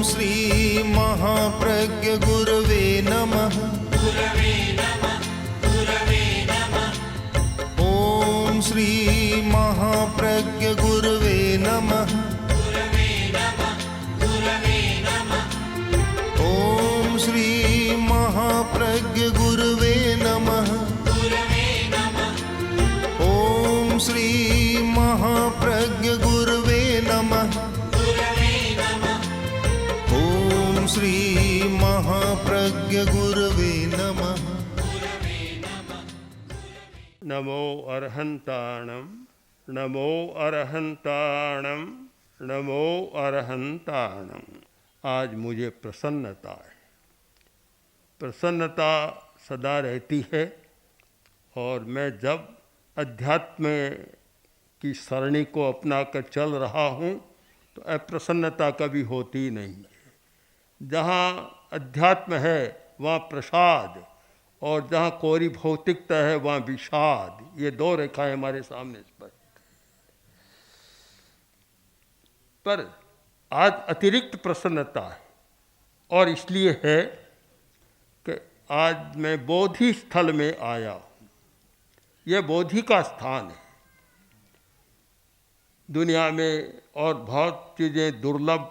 श्री महाप्रज्ञ गुरवे नमः। ओम श्री महाप्रज्ञ गुरवे नमः। ओम श्री महाप्रज्ञ गुरवे नमः। ओम श्री महाप्रज्ञ गुरवे नमः। ओम श्री महाप्रज्ञ गुरवे नमः। नमो अरहंताणं, नमो अरहंताणं, नमो अरहंताणं। आज मुझे प्रसन्नता है। प्रसन्नता सदा रहती है और मैं जब अध्यात्म की सरणी को अपना कर चल रहा हूँ तो अप्रसन्नता कभी होती नहीं है। जहाँ अध्यात्म है वहाँ प्रसाद और जहाँ कोरी भौतिकता है वहाँ विषाद। ये दो रेखाएं हमारे सामने स्पष्ट। पर आज अतिरिक्त प्रसन्नता है और इसलिए है कि आज मैं बोधि स्थल में आया हूँ। यह बोधि का स्थान है। दुनिया में और बहुत चीज़ें दुर्लभ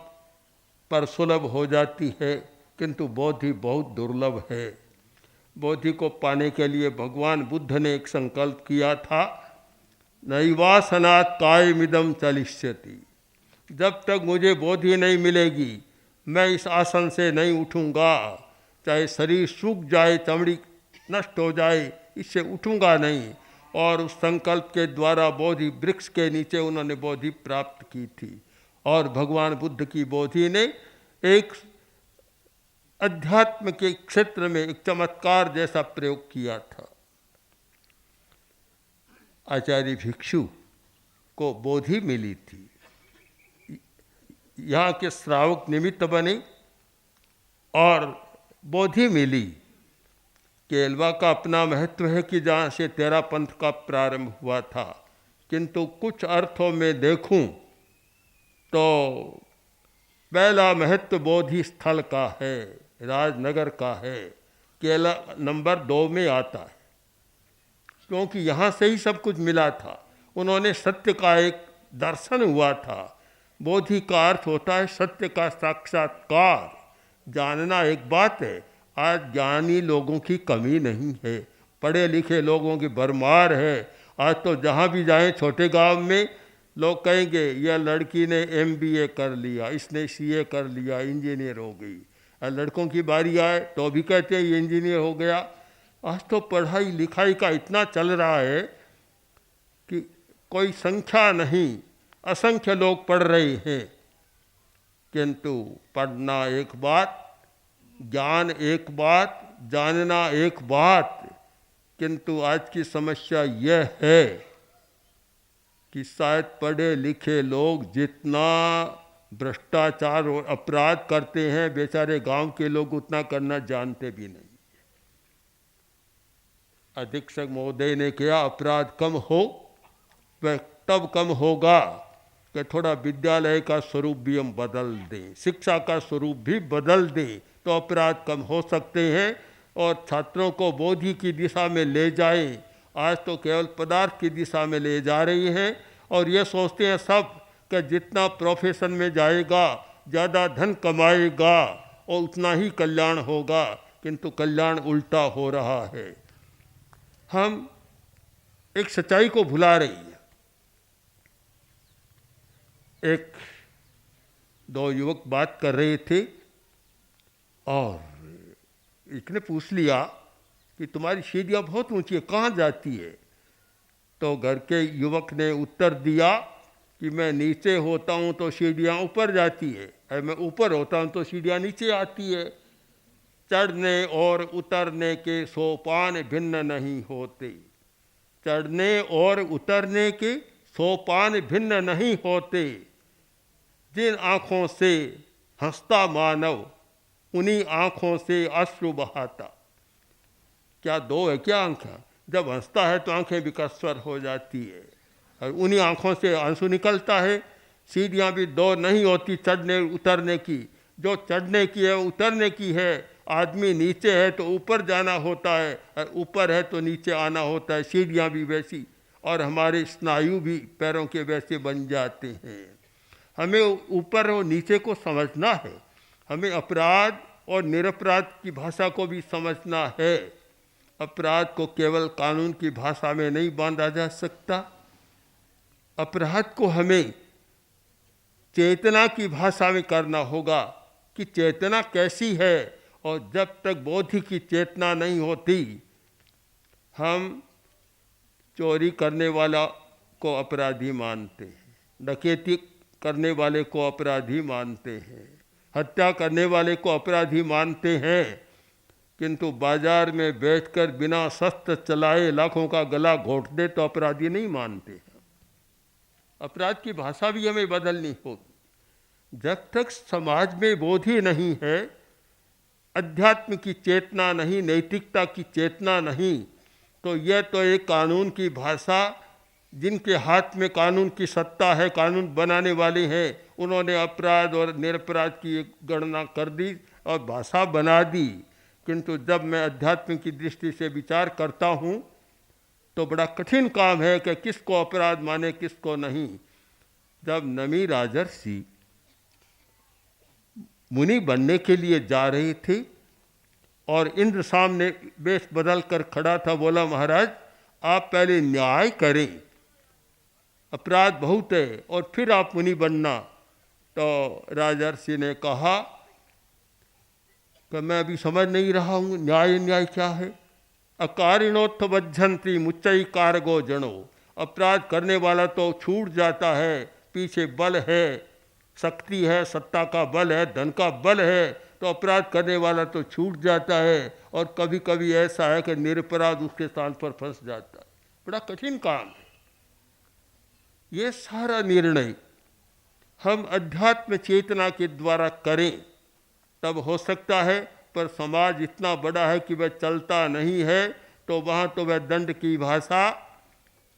पर सुलभ हो जाती है, किंतु बोधि बहुत दुर्लभ है। बोधि को पाने के लिए भगवान बुद्ध ने एक संकल्प किया था, नैवासनात् कायमिदं चलिष्यति। जब तक मुझे बोधि नहीं मिलेगी मैं इस आसन से नहीं उठूँगा। चाहे शरीर सूख जाए, चमड़ी नष्ट हो जाए, इससे उठूँगा नहीं। और उस संकल्प के द्वारा बोधि वृक्ष के नीचे उन्होंने बोधि प्राप्त की थी। और भगवान बुद्ध की बोधि ने एक अध्यात्म के क्षेत्र में एक चमत्कार जैसा प्रयोग किया था। आचार्य भिक्षु को बोधि मिली थी। यहाँ के श्रावक निमित्त बने और बोधि मिली। केलवा का अपना महत्व है कि जहाँ से तेरा पंथ का प्रारंभ हुआ था, किंतु कुछ अर्थों में देखूं तो पहला महत्व बोधि स्थल का है, राजनगर का है। केला नंबर 2 में आता है, क्योंकि यहाँ से ही सब कुछ मिला था। उन्होंने सत्य का एक दर्शन हुआ था। बोधि का अर्थ होता है सत्य का साक्षात्कार। जानना एक बात है, आज ज्ञानी लोगों की कमी नहीं है, पढ़े लिखे लोगों की भरमार है। आज तो जहाँ भी जाएं, छोटे गांव में लोग कहेंगे यह लड़की ने MBA कर लिया, इसने CA कर लिया, इंजीनियर हो गई। और लड़कों की बारी आए तो भी कहते हैं ये इंजीनियर हो गया। आज तो पढ़ाई लिखाई का इतना चल रहा है कि कोई संख्या नहीं, असंख्य लोग पढ़ रहे हैं। किंतु पढ़ना एक बात, ज्ञान एक बात, जानना एक बात। किंतु आज की समस्या यह है कि शायद पढ़े लिखे लोग जितना भ्रष्टाचार और अपराध करते हैं, बेचारे गांव के लोग उतना करना जानते भी नहीं। अधीक्षक महोदय ने कहा अपराध कम हो, वह तब कम होगा कि थोड़ा विद्यालय का स्वरूप भी हम बदल दें, शिक्षा का स्वरूप भी बदल दें, तो अपराध कम हो सकते हैं और छात्रों को बोधि की दिशा में ले जाएं। आज तो केवल पदार्थ की दिशा में ले जा रही हैं और ये सोचते हैं सब कि जितना प्रोफेशन में जाएगा, ज़्यादा धन कमाएगा और उतना ही कल्याण होगा, किंतु कल्याण उल्टा हो रहा है। हम एक सच्चाई को भुला रही हैं। एक दो युवक बात कर रहे थे और इसने पूछ लिया कि तुम्हारी सीढ़ियाँ बहुत ऊंची है, कहाँ जाती है? तो घर के युवक ने उत्तर दिया कि मैं नीचे होता हूँ तो सीढ़ियाँ ऊपर जाती है, और मैं ऊपर होता हूँ तो सीढ़ियाँ नीचे आती है। चढ़ने और उतरने के सोपान भिन्न नहीं होते। चढ़ने और उतरने के सोपान भिन्न नहीं होते। जिन आँखों से हंसता मानव, उन्हीं आँखों से अश्रु बहाता। क्या दो है क्या आँखें? जब हंसता है तो आँखें विकस्वर हो जाती है और उन्हीं आँखों से आंसू निकलता है। सीढ़ियाँ भी दो नहीं होती चढ़ने उतरने की। जो चढ़ने की है उतरने की है। आदमी नीचे है तो ऊपर जाना होता है, और ऊपर है तो नीचे आना होता है। सीढ़ियाँ भी वैसी, और हमारे स्नायु भी पैरों के वैसे बन जाते हैं। हमें ऊपर और नीचे को समझना है। हमें अपराध और निरपराध की भाषा को भी समझना है। अपराध को केवल कानून की भाषा में नहीं बांधा जा सकता। अपराध को हमें चेतना की भाषा में करना होगा कि चेतना कैसी है। और जब तक बोधि की चेतना नहीं होती, हम चोरी करने वाला को अपराधी मानते हैं, डकैती करने वाले को अपराधी मानते हैं, हत्या करने वाले को अपराधी मानते हैं, किंतु बाजार में बैठकर बिना शस्त्र चलाए लाखों का गला घोंट दे तो अपराधी नहीं मानते हैं। अपराध की भाषा भी हमें बदलनी होगी। जब तक समाज में बोधि नहीं है, अध्यात्म की चेतना नहीं, नैतिकता की चेतना नहीं, तो यह तो एक कानून की भाषा, जिनके हाथ में कानून की सत्ता है, कानून बनाने वाले हैं, उन्होंने अपराध और निरपराध की एक गणना कर दी और भाषा बना दी। किंतु जब मैं अध्यात्म की दृष्टि से विचार करता हूँ तो बड़ा कठिन काम है कि किसको अपराध माने किसको नहीं। जब नमी राजर्षि मुनि बनने के लिए जा रही थी और इंद्र सामने वेश बदल कर खड़ा था, बोला महाराज आप पहले न्याय करें, अपराध बहुत है, और फिर आप मुनि बनना। तो राजर्षि ने कहा कि मैं अभी समझ नहीं रहा हूँ न्याय क्या है। अकारिणोत्थ बज्झंती मुच्चई कारगो जनो। अपराध करने वाला तो छूट जाता है, पीछे बल है, शक्ति है, सत्ता का बल है, धन का बल है, तो अपराध करने वाला तो छूट जाता है। और कभी कभी ऐसा है कि निरपराध उसके स्थान पर फंस जाता है। बड़ा कठिन काम है। ये सारा निर्णय हम अध्यात्म चेतना के द्वारा करें तब हो सकता है, पर समाज इतना बड़ा है कि वह चलता नहीं है, तो वहाँ तो वह दंड की भाषा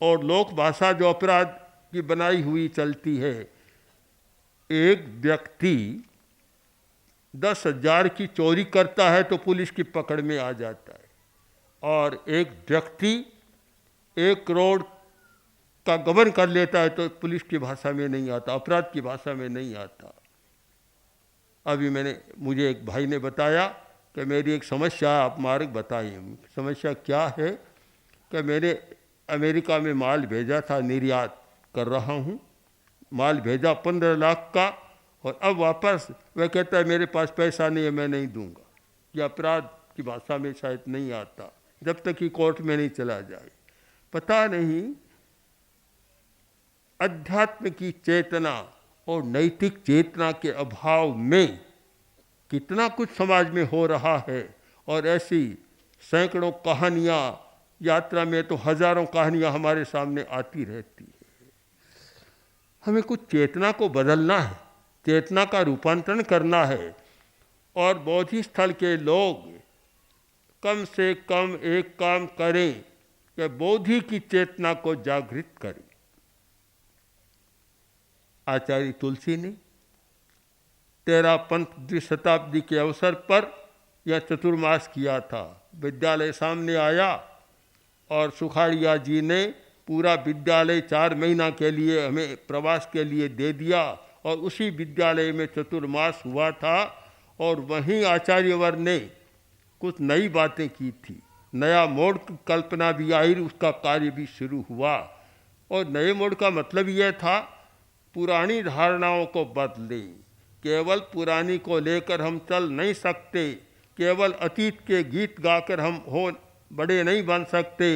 और लोक भाषा जो अपराध की बनाई हुई चलती है। एक व्यक्ति 10,000 की चोरी करता है तो पुलिस की पकड़ में आ जाता है, और एक व्यक्ति 1 करोड़ का गबन कर लेता है तो पुलिस की भाषा में नहीं आता, अपराध की भाषा में नहीं आता। अभी मुझे एक भाई ने बताया कि मेरी एक समस्या, आप मार्ग बताइए। समस्या क्या है कि मैंने अमेरिका में माल भेजा था, निर्यात कर रहा हूँ, माल भेजा 15 लाख का, और अब वापस वह कहता है मेरे पास पैसा नहीं है, मैं नहीं दूंगा। यह अपराध की भाषा में शायद नहीं आता जब तक कि कोर्ट में नहीं चला जाए। पता नहीं अध्यात्म की चेतना और नैतिक चेतना के अभाव में कितना कुछ समाज में हो रहा है। और ऐसी सैकड़ों कहानियाँ, यात्रा में तो हजारों कहानियाँ हमारे सामने आती रहती है। हमें कुछ चेतना को बदलना है, चेतना का रूपांतरण करना है। और बोधि स्थल के लोग कम से कम एक काम करें कि बोधि की चेतना को जागृत करें। आचार्य तुलसी ने 13 पंथ शताब्दी के अवसर पर यह चतुर्मास किया था। विद्यालय सामने आया और सुखाड़िया जी ने पूरा विद्यालय 4 महीना के लिए हमें प्रवास के लिए दे दिया, और उसी विद्यालय में चतुर्मास हुआ था। और वहीं आचार्यवर ने कुछ नई बातें की थी, नया मोड़ की कल्पना भी आई, उसका कार्य भी शुरू हुआ। और नए मोड़ का मतलब यह था पुरानी धारणाओं को बदलें। केवल पुरानी को लेकर हम चल नहीं सकते, केवल अतीत के गीत गाकर हम बड़े नहीं बन सकते।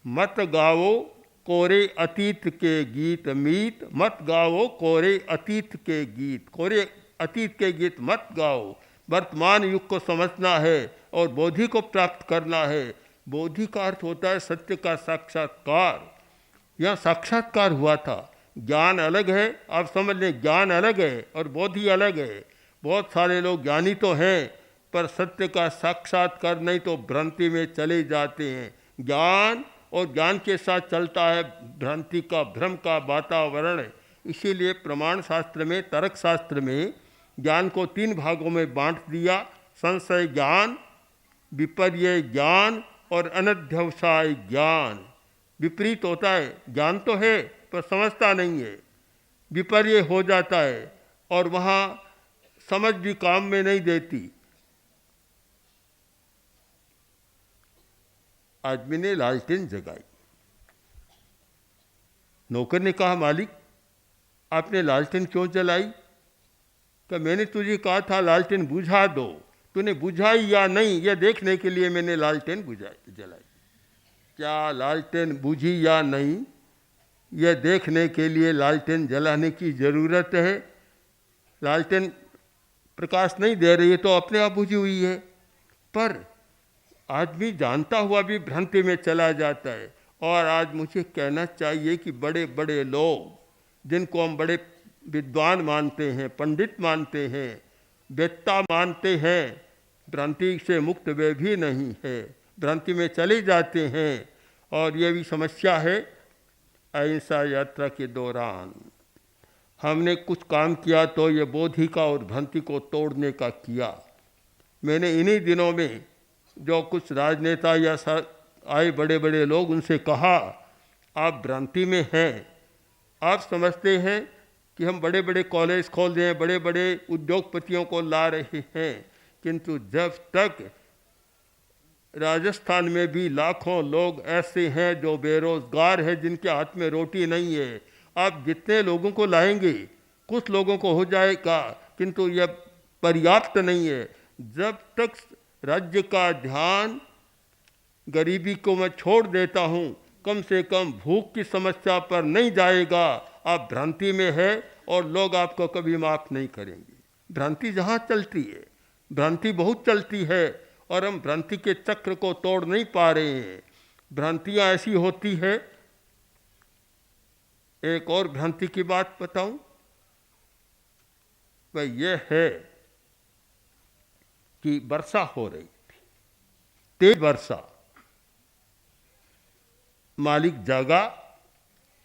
मत गाओ कोरे अतीत के गीत मीत, मत गाओ कोरे अतीत के गीत, कोरे अतीत के गीत मत गाओ। वर्तमान युग को समझना है और बोधि को प्राप्त करना है। बोधि का अर्थ होता है सत्य का साक्षात्कार। यह साक्षात्कार हुआ था। ज्ञान अलग है, आप समझ लें, ज्ञान अलग है और बोधि अलग है। बहुत सारे लोग ज्ञानी तो हैं पर सत्य का साक्षात्कार नहीं तो भ्रांति में चले जाते हैं। ज्ञान और ज्ञान के साथ चलता है भ्रांति का, भ्रम का वातावरण। इसीलिए प्रमाण शास्त्र में, तर्क शास्त्र में ज्ञान को 3 भागों में बांट दिया, संशय ज्ञान, विपर्य ज्ञान और अनध्यवसाय ज्ञान। विपरीत होता है, ज्ञान तो है पर समझता नहीं है, विपर्य हो जाता है और वहाँ समझ भी काम में नहीं देती। आदमी ने लालटेन जगाई। नौकर ने कहा, मालिक आपने लालटेन क्यों जलाई? कि मैंने तुझे कहा था लालटेन बुझा दो, तूने बुझाई या नहीं यह देखने के लिए मैंने लालटेन जलाई। क्या लालटेन बुझी या नहीं यह देखने के लिए लालटेन जलाने की ज़रूरत है? लालटेन प्रकाश नहीं दे रही है तो अपने आप बुझी हुई है। पर आदमी जानता हुआ भी भ्रांति में चला जाता है। और आज मुझे कहना चाहिए कि बड़े बड़े लोग जिनको हम बड़े विद्वान मानते हैं, पंडित मानते हैं, वेत्ता मानते हैं, भ्रांति से मुक्त वे भी नहीं है, भ्रांति में चले जाते हैं। और ये भी समस्या है। अहिंसा यात्रा के दौरान हमने कुछ काम किया तो ये बोधि का और भ्रांति को तोड़ने का किया। मैंने इन्हीं दिनों में जो कुछ राजनेता या आए बड़े बड़े लोग, उनसे कहा आप भ्रांति में हैं, आप समझते हैं कि हम बड़े बड़े कॉलेज खोल रहे हैं, बड़े बड़े उद्योगपतियों को ला रहे हैं, किंतु जब तक राजस्थान में भी लाखों लोग ऐसे हैं जो बेरोजगार हैं, जिनके हाथ में रोटी नहीं है। आप जितने लोगों को लाएंगे कुछ लोगों को हो जाएगा, किंतु यह पर्याप्त नहीं है। जब तक राज्य का ध्यान गरीबी को मैं छोड़ देता हूँ, कम से कम भूख की समस्या पर नहीं जाएगा, आप भ्रांति में है और लोग आपको कभी माफ़ नहीं करेंगे। भ्रांति जहाँ चलती है, भ्रांति बहुत चलती है और हम भ्रांति के चक्र को तोड़ नहीं पा रहे हैं। भ्रांतियाँ ऐसी होती है। एक और भ्रांति की बात बताऊं, वह यह है कि वर्षा हो रही थी, तेज वर्षा। मालिक जागा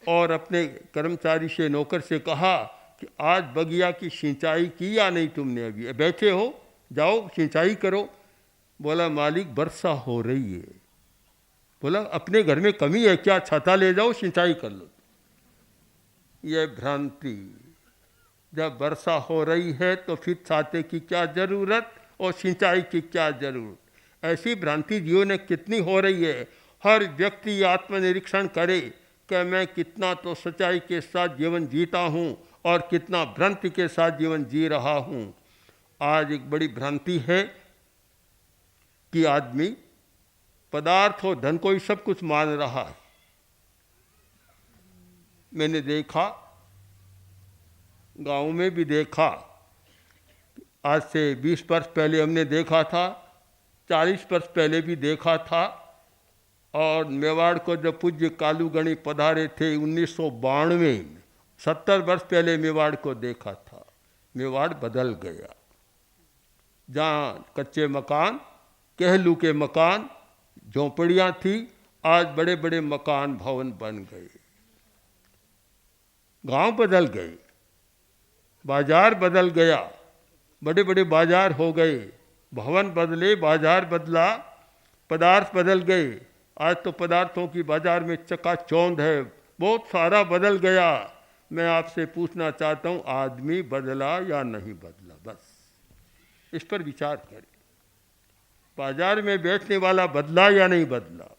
और अपने कर्मचारी से, नौकर से कहा कि आज बगिया की सिंचाई की या नहीं तुमने? अभी बैठे हो, जाओ सिंचाई करो। बोला मालिक वर्षा हो रही है। बोला अपने घर में कमी है क्या? छाता ले जाओ सिंचाई कर लो। यह भ्रांति। जब वर्षा हो रही है तो फिर छाते की क्या जरूरत और सिंचाई की क्या जरूरत? ऐसी भ्रांति जीवन में कितनी हो रही है। हर व्यक्ति आत्मनिरीक्षण करे कि मैं कितना तो सच्चाई के साथ जीवन जीता हूँ और कितना भ्रांति के साथ जीवन जी रहा हूँ। आज एक बड़ी भ्रांति है कि आदमी पदार्थ और धन को ही सब कुछ मान रहा है। मैंने देखा, गांव में भी देखा, आज से 20 वर्ष पहले हमने देखा था, 40 वर्ष पहले भी देखा था। और मेवाड़ को जब पूज्य कालूगणी पधारे थे 1992 में, 70 वर्ष पहले मेवाड़ को देखा था। मेवाड़ बदल गया। जहाँ कच्चे मकान, कहलू के मकान, झोंपड़ियाँ थी, आज बड़े बड़े मकान भवन बन गए। गांव बदल गए, बाजार बदल गया, बड़े बड़े बाजार हो गए। भवन बदले, बाजार बदला, पदार्थ बदल गए। आज तो पदार्थों की बाजार में चकाचौंध है, बहुत सारा बदल गया। मैं आपसे पूछना चाहता हूँ, आदमी बदला या नहीं बदला? बस इस पर विचार करें। बाजार में बैठने वाला बदला या नहीं बदला?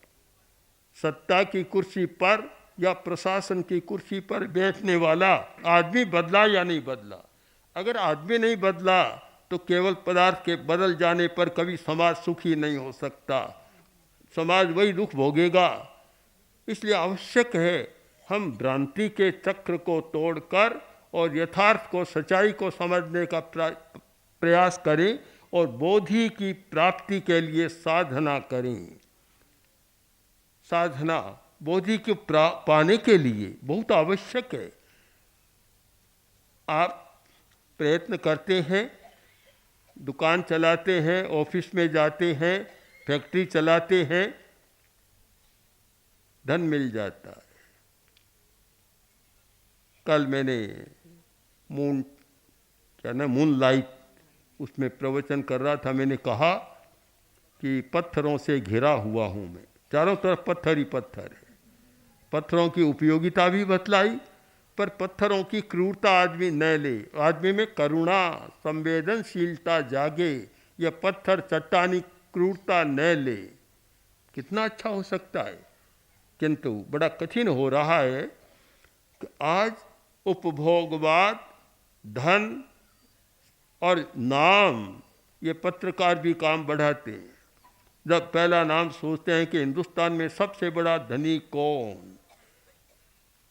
सत्ता की कुर्सी पर या प्रशासन की कुर्सी पर बैठने वाला आदमी बदला या नहीं बदला? अगर आदमी नहीं बदला तो केवल पदार्थ के बदल जाने पर कभी समाज सुखी नहीं हो सकता, समाज वही दुख भोगेगा। इसलिए आवश्यक है हम भ्रांति के चक्र को तोड़कर और यथार्थ को, सच्चाई को समझने का प्रयास करें और बोधि की प्राप्ति के लिए साधना करें। साधना बोधि को पाने के लिए बहुत आवश्यक है। आप प्रयत्न करते हैं, दुकान चलाते हैं, ऑफिस में जाते हैं, फैक्ट्री चलाते हैं, धन मिल जाता है। कल मैंने मून क्या ना मून लाइट, उसमें प्रवचन कर रहा था। मैंने कहा कि पत्थरों से घिरा हुआ हूँ मैं, चारों तरफ पत्थर ही पत्थर है। पत्थरों की उपयोगिता भी बतलाई, पर पत्थरों की क्रूरता आदमी न ले, आदमी में करुणा संवेदनशीलता जागे, यह पत्थर चट्टानी क्रूरता न ले, कितना अच्छा हो सकता है। किंतु बड़ा कठिन हो रहा है कि आज उपभोगवाद, धन और नाम, ये पत्रकार भी काम बढ़ाते हैं। जब पहला नाम सोचते हैं कि हिंदुस्तान में सबसे बड़ा धनी कौन,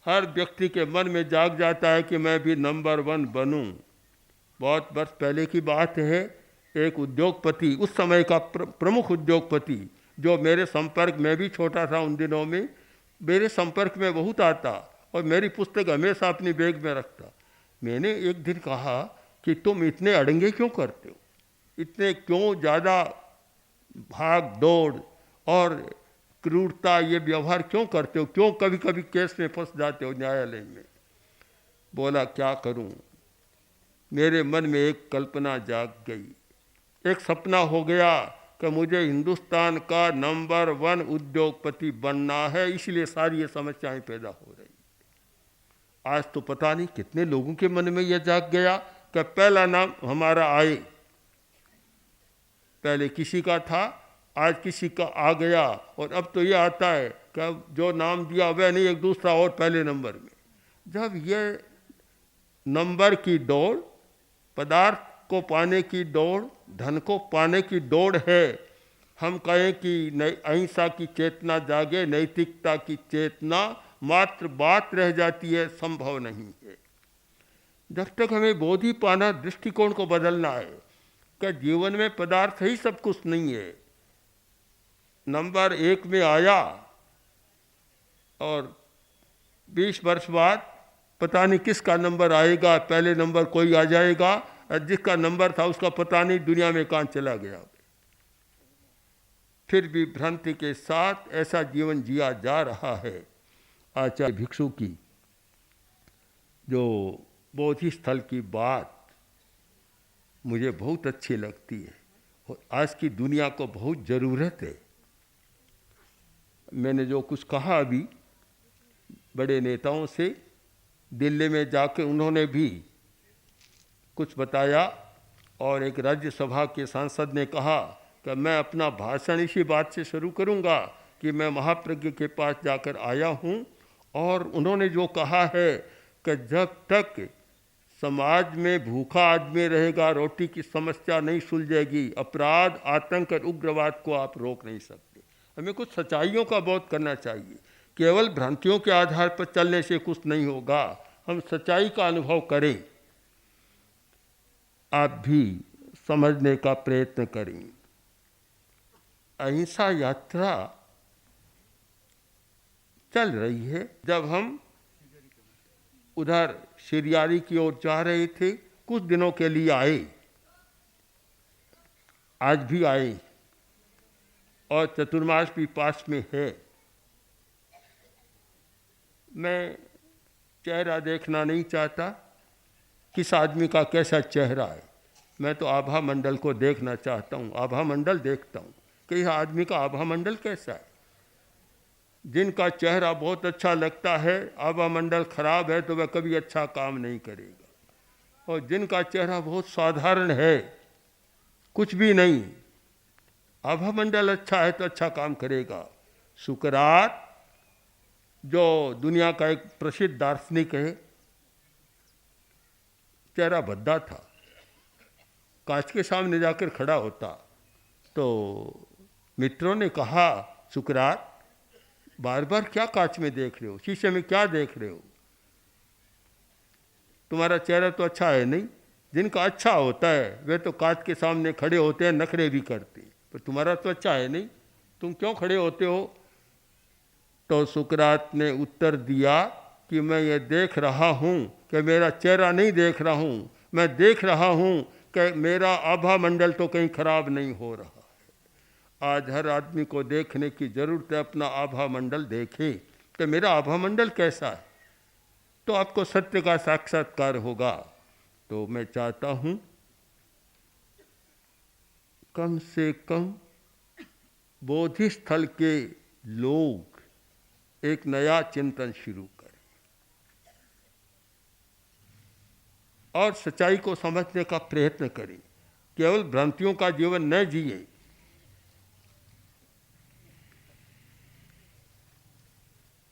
हर व्यक्ति के मन में जाग जाता है कि मैं भी नंबर 1 बनूं। बहुत वर्ष पहले की बात है, एक उद्योगपति, उस समय का प्रमुख उद्योगपति, जो मेरे संपर्क में भी छोटा था उन दिनों में, मेरे संपर्क में बहुत आता और मेरी पुस्तक हमेशा अपनी बैग में रखता। मैंने एक दिन कहा कि तुम इतने अड़ंगे क्यों करते हो, इतने क्यों ज़्यादा भाग दौड़ और क्रूरता, ये व्यवहार क्यों करते हो, क्यों कभी कभी केस में फंस जाते हो न्यायालय में। बोला क्या करूं, मेरे मन में एक कल्पना जाग गई, एक सपना हो गया कि मुझे हिंदुस्तान का नंबर 1 उद्योगपति बनना है, इसलिए सारी ये समस्याएं पैदा हो रही। आज तो पता नहीं कितने लोगों के मन में यह जाग गया कि पहला नाम हमारा आए। पहले किसी का था, आज किसी का आ गया, और अब तो ये आता है कि जो नाम दिया वह नहीं, एक दूसरा और पहले नंबर में। जब ये नंबर की दौड़, पदार्थ को पाने की दौड़, धन को पाने की दौड़ है, हम कहें कि अहिंसा की चेतना जागे, नैतिकता की चेतना मात्र बात रह जाती है, संभव नहीं है। जब तक हमें बोधि पाना, दृष्टिकोण को बदलना है कि जीवन में पदार्थ ही सब कुछ नहीं है। नंबर 1 में आया और 20 वर्ष बाद पता नहीं किसका नंबर आएगा, पहले नंबर कोई आ जाएगा, और जिसका नंबर था उसका पता नहीं दुनिया में कहाँ चला गया। फिर भी भ्रांति के साथ ऐसा जीवन जिया जा रहा है। आचार्य भिक्षु की जो बोधि स्थल की बात मुझे बहुत अच्छी लगती है और आज की दुनिया को बहुत ज़रूरत है। मैंने जो कुछ कहा अभी बड़े नेताओं से, दिल्ली में जाके उन्होंने भी कुछ बताया, और एक राज्यसभा के सांसद ने कहा कि मैं अपना भाषण इसी बात से शुरू करूंगा कि मैं महाप्रज्ञ के पास जाकर आया हूं, और उन्होंने जो कहा है कि जब तक समाज में भूखा आदमी रहेगा, रोटी की समस्या नहीं सुलझेगी, अपराध, आतंक और उग्रवाद को आप रोक नहीं सकते। हमें कुछ सच्चाइयों का बोध करना चाहिए। केवल भ्रांतियों के आधार पर चलने से कुछ नहीं होगा, हम सच्चाई का अनुभव करें। आप भी समझने का प्रयत्न करें। अहिंसा यात्रा चल रही है। जब हम उधर शिरियारी की ओर जा रहे थे, कुछ दिनों के लिए आए, आज भी आए, और चतुर्मास भी पास में है। मैं चेहरा देखना नहीं चाहता, किस आदमी का कैसा चेहरा है, मैं तो आभा मंडल को देखना चाहता हूँ। आभा मंडल देखता हूँ कि यह आदमी का आभा मंडल कैसा है। जिनका चेहरा बहुत अच्छा लगता है, आभा मंडल खराब है तो वह कभी अच्छा काम नहीं करेगा। और जिनका चेहरा बहुत साधारण है, कुछ भी नहीं, आभा मंडल अच्छा है तो अच्छा काम करेगा। सुकरात जो दुनिया का एक प्रसिद्ध दार्शनिक है, चेहरा भद्दा था, कांच के सामने जाकर खड़ा होता तो मित्रों ने कहा, सुकरात बार बार क्या कांच में देख रहे हो, शीशे में क्या देख रहे हो, तुम्हारा चेहरा तो अच्छा है नहीं। जिनका अच्छा होता है वे तो कांच के सामने खड़े होते हैं, नखरे भी करते हैं, पर तुम्हारा तो अच्छा है नहीं, तुम क्यों खड़े होते हो। तो सुकरात ने उत्तर दिया कि मैं ये देख रहा हूँ कि मेरा चेहरा नहीं देख रहा हूँ, मैं देख रहा हूँ कि मेरा आभा मंडल तो कहीं खराब नहीं हो रहा है। आज हर आदमी को देखने की ज़रूरत है, अपना आभा मंडल देखे कि मेरा आभा मंडल कैसा है, तो आपको सत्य का साक्षात्कार होगा। तो मैं चाहता हूँ कम से कम बोधि स्थल के लोग एक नया चिंतन शुरू करें और सच्चाई को समझने का प्रयत्न करें। केवल भ्रांतियों का जीवन न जिए।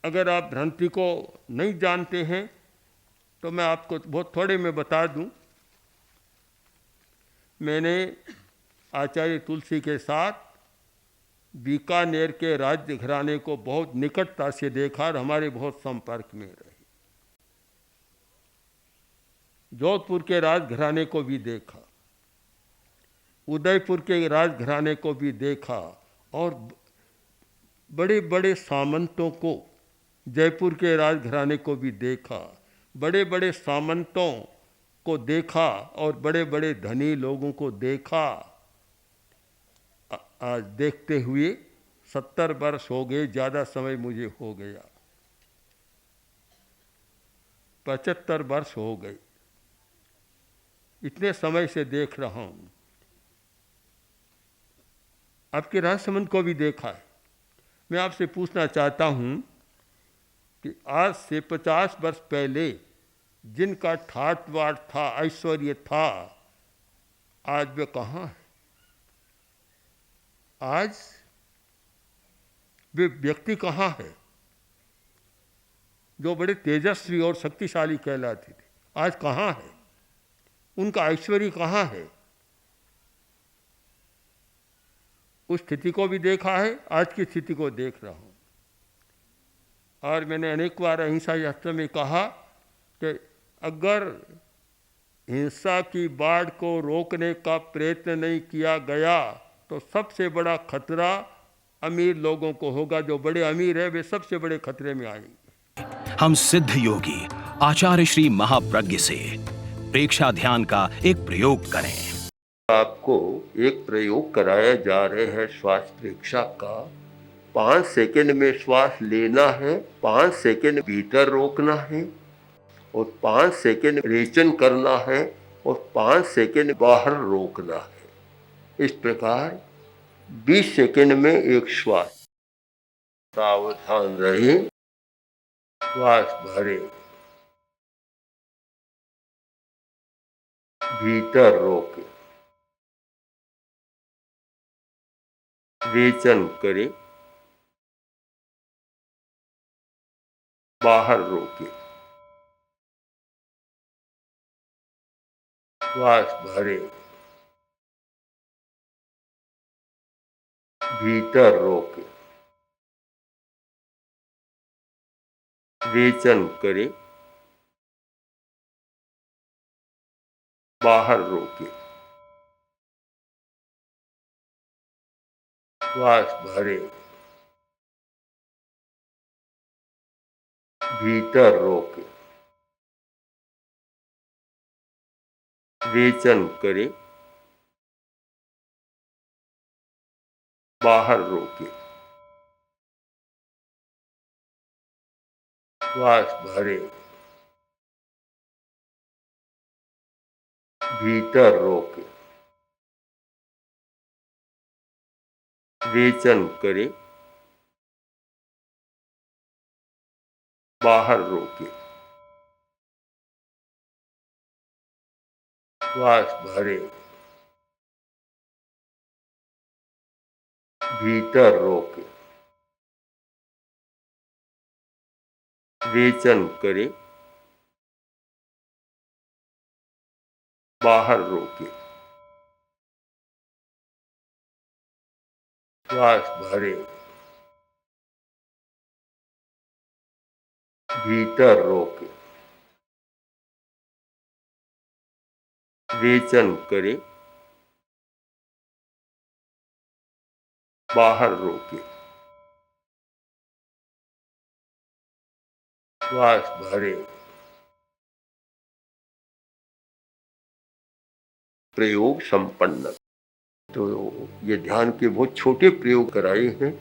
अगर आप भ्रांति को नहीं जानते हैं तो मैं आपको बहुत थोड़े में बता दूं। मैंने आचार्य तुलसी के साथ बीकानेर के राज्य घराने को बहुत निकटता से देखा और हमारे बहुत संपर्क में रहे। जोधपुर के राजघराने को भी देखा, उदयपुर के राजघराने को भी देखा और बड़े बड़े सामंतों को, जयपुर के राजघराने को भी देखा, बड़े बड़े सामंतों को देखा और बड़े बड़े धनी लोगों को देखा। आज देखते हुए 70 वर्ष हो गए, ज़्यादा समय मुझे हो गया, 75 वर्ष हो गए, इतने समय से देख रहा हूँ। आपके राजसमंद को भी देखा है। मैं आपसे पूछना चाहता हूँ कि आज से 50 वर्ष पहले जिनका ठाट बाट था, ऐश्वर्य था, आज वे कहाँ हैं? आज वे व्यक्ति कहाँ है जो बड़े तेजस्वी और शक्तिशाली कहलाते थे? आज कहाँ है? उनका ऐश्वर्य कहाँ है? उस स्थिति को भी देखा है, आज की स्थिति को देख रहा हूँ। और मैंने अनेक बार अहिंसा शास्त्र में कहा कि अगर हिंसा की बाढ़ को रोकने का प्रयत्न नहीं किया गया तो सबसे बड़ा खतरा अमीर लोगों को होगा। जो बड़े अमीर है वे सबसे बड़े खतरे में आएंगे। हम सिद्ध योगी आचार्य श्री महाप्रज्ञ से प्रेक्षा ध्यान का एक प्रयोग करें। आपको एक प्रयोग कराया जा रहे हैं श्वास प्रेक्षा का। 5 सेकंड में श्वास लेना है, 5 सेकंड भीतर रोकना है और 5 सेकंड रेचन करना है और 5 सेकंड बाहर रोकना है। इस प्रकार 20 सेकंड में एक श्वास। सावधान रहे, श्वास भरे, भीतर रोके, रेचन करे, बाहर रोके, श्वास भरे, भीतर रोके, रेचन करे, बाहर रोके, श्वास भरे, भीतर रोके, रेचन करे, बाहर रोके, श्वास भरे, भीतर रोके, रेचन करे, बाहर रोके, श्वास भरे, भीतर रोके, रेचन करे, बाहर रोके, श्वास भरे, भीतर रोके, रेचन करे, बाहर रोके, श्वास भरे। प्रयोग संपन्न। तो ये ध्यान के बहुत छोटे प्रयोग कराए हैं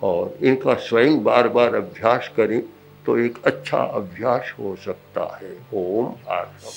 और इनका स्वयं बार बार अभ्यास करें तो एक अच्छा अभ्यास हो सकता है। ओम आत्मा।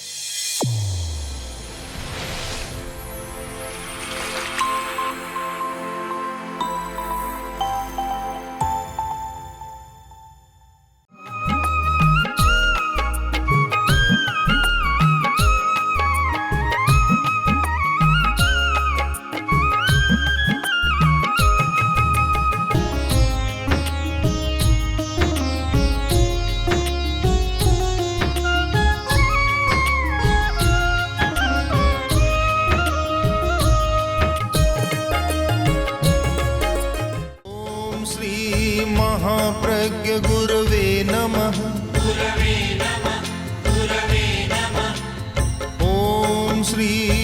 महाप्रज्ञ गुरवे नमः। ओम श्री